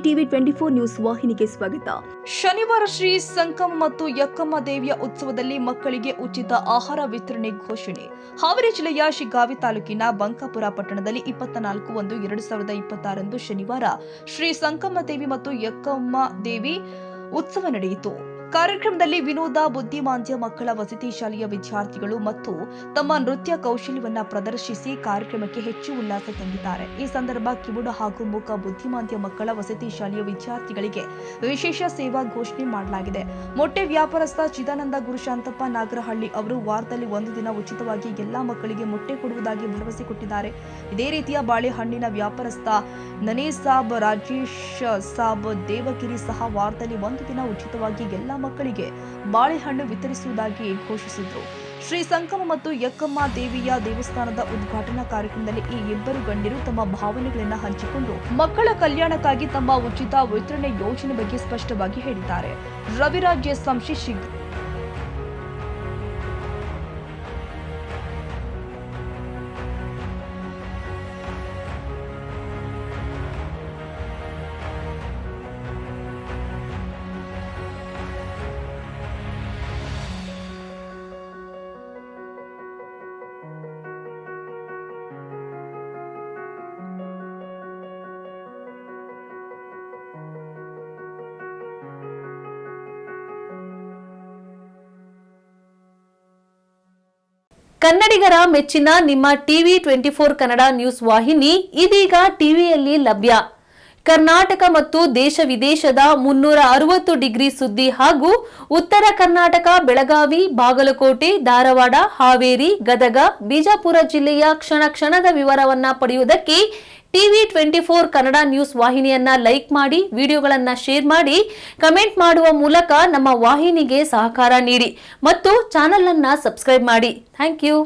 TV 24 news ವಾಹಿನಿಗೆ ಸ್ವಾಗತ. ಶನಿವಾರ ಶ್ರೀ ಸಂಕಮ ಮತ್ತು ಯಕ್ಕಮ್ಮ ದೇವಿಯ ಉತ್ಸವದಲ್ಲಿ ಮಕ್ಕಳಿಗೆ ಉಚಿತ ಆಹಾರ ವಿತರಣೆ ಘೋಷಣೆ. ಹಾವೇರಿ ಜಿಲ್ಲೆಯ ಶಿಗ್ಗಾವಿ ತಾಲೂಕಿನ ಬಂಕಾಪುರ ಪಟ್ಟಣದಲ್ಲಿ 24/1/2026 ಶನಿವಾರ ಶ್ರೀ ಸಂಕಮ್ಮ ದೇವಿ ಮತ್ತು ಯಕ್ಕಮ್ಮ ದೇವಿ ಉತ್ಸವ ನಡೆಯಿತು. ಕಾರ್ಯಕ್ರಮದಲ್ಲಿ ವಿನೋದ ಬುದ್ಧಿಮಾಂದ್ಯ ಮಕ್ಕಳ ವಸತಿ ಶಾಲೆಯ ವಿದ್ಯಾರ್ಥಿಗಳು ಮತ್ತು ತಮ್ಮ ನೃತ್ಯ ಕೌಶಲ್ಯವನ್ನ ಪ್ರದರ್ಶಿಸಿ ಕಾರ್ಯಕ್ರಮಕ್ಕೆ ಹೆಚ್ಚು ಉಲ್ಲಾಸ ತಂದಿದ್ದಾರೆ. ಈ ಸಂದರ್ಭ ಕಿವುಡ ಹಾಗೂ ಮೂಕ ಬುದ್ಧಿಮಾಂದ್ಯ ಮಕ್ಕಳ ವಸತಿ ಶಾಲೆಯ ವಿದ್ಯಾರ್ಥಿಗಳಿಗೆ ವಿಶೇಷ ಸೇವಾ ಘೋಷಣೆ ಮಾಡಲಾಗಿದೆ. ಮೊಟ್ಟೆ ವ್ಯಾಪಾರಸ್ಥ ಚಿದಾನಂದ ಗುರುಶಾಂತಪ್ಪ ನಾಗರಹಳ್ಳಿ ಅವರು ವಾರದಲ್ಲಿ ಒಂದು ದಿನ ಉಚಿತವಾಗಿ ಎಲ್ಲಾ ಮಕ್ಕಳಿಗೆ ಮೊಟ್ಟೆ ಕೊಡುವುದಾಗಿ ಭರವಸೆ ಕೊಟ್ಟಿದ್ದಾರೆ. ಇದೇ ರೀತಿಯ ಬಾಳೆಹಣ್ಣಿನ ವ್ಯಾಪಾರಸ್ಥ ನನೇಶ್ ಸಾಬ್, ರಾಜೇಶ್ ಸಾಬ್, ದೇವಗಿರಿ ಸಹ ವಾರದಲ್ಲಿ ಒಂದು ದಿನ ಉಚಿತವಾಗಿ ಎಲ್ಲಾ ಮಕ್ಕಳಿಗೆ ಬಾಳೆಹಣ್ಣು ವಿತರಿಸುವುದಾಗಿ ಘೋಷಿಸಿದರು. ಶ್ರೀ ಸಂಕಮ ಮತ್ತು ಯಕ್ಕಮ್ಮ ದೇವಿಯ ದೇವಸ್ಥಾನದ ಉದ್ಘಾಟನಾ ಕಾರ್ಯಕ್ರಮದಲ್ಲಿ ಈ ಇಬ್ಬರು ಗಣ್ಯರು ತಮ್ಮ ಭಾವನೆಗಳನ್ನು ಹಂಚಿಕೊಂಡು ಮಕ್ಕಳ ಕಲ್ಯಾಣಕ್ಕಾಗಿ ತಮ್ಮ ಉಚಿತ ವಿತರಣೆ ಯೋಜನೆ ಬಗ್ಗೆ ಸ್ಪಷ್ಟವಾಗಿ ಹೇಳಿದ್ದಾರೆ. ರವಿರಾಜ್ ಸಂಶಿ ಕನ್ನಡಿಗರ ಮೆಚ್ಚಿನ ನಿಮ್ಮ ಟಿವಿ 24 ಕನ್ನಡ ನ್ಯೂಸ್ ವಾಹಿನಿ ಇದೀಗ ಟಿವಿಯಲ್ಲಿ ಲಭ್ಯ. ಕರ್ನಾಟಕ ಮತ್ತು ದೇಶ ವಿದೇಶದ 360 ಡಿಗ್ರಿ ಸುದ್ದಿ ಹಾಗೂ ಉತ್ತರ ಕರ್ನಾಟಕ, ಬೆಳಗಾವಿ, ಬಾಗಲಕೋಟೆ, ಧಾರವಾಡ, ಹಾವೇರಿ, ಗದಗ, ಬಿಜಾಪುರ ಜಿಲ್ಲೆಯ ಕ್ಷಣ ಕ್ಷಣದ ವಿವರವನ್ನ ಪಡೆಯುವುದಕ್ಕೆ ಟಿವಿ 24 ಕನ್ನಡ ನ್ಯೂಸ್ ವಾಹಿನಿಯನ್ನ ಲೈಕ್ ಮಾಡಿ, ವಿಡಿಯೋಗಳನ್ನ ಶೇರ್ ಮಾಡಿ, ಕಮೆಂಟ್ ಮಾಡುವ ಮೂಲಕ ನಮ್ಮ ವಾಹಿನಿಗೆ ಸಹಕಾರ ನೀಡಿ ಮತ್ತು ಚಾನೆಲ್ ಅನ್ನ ಸಬ್ಸ್ಕ್ರೈಬ್ ಮಾಡಿ. Thank you.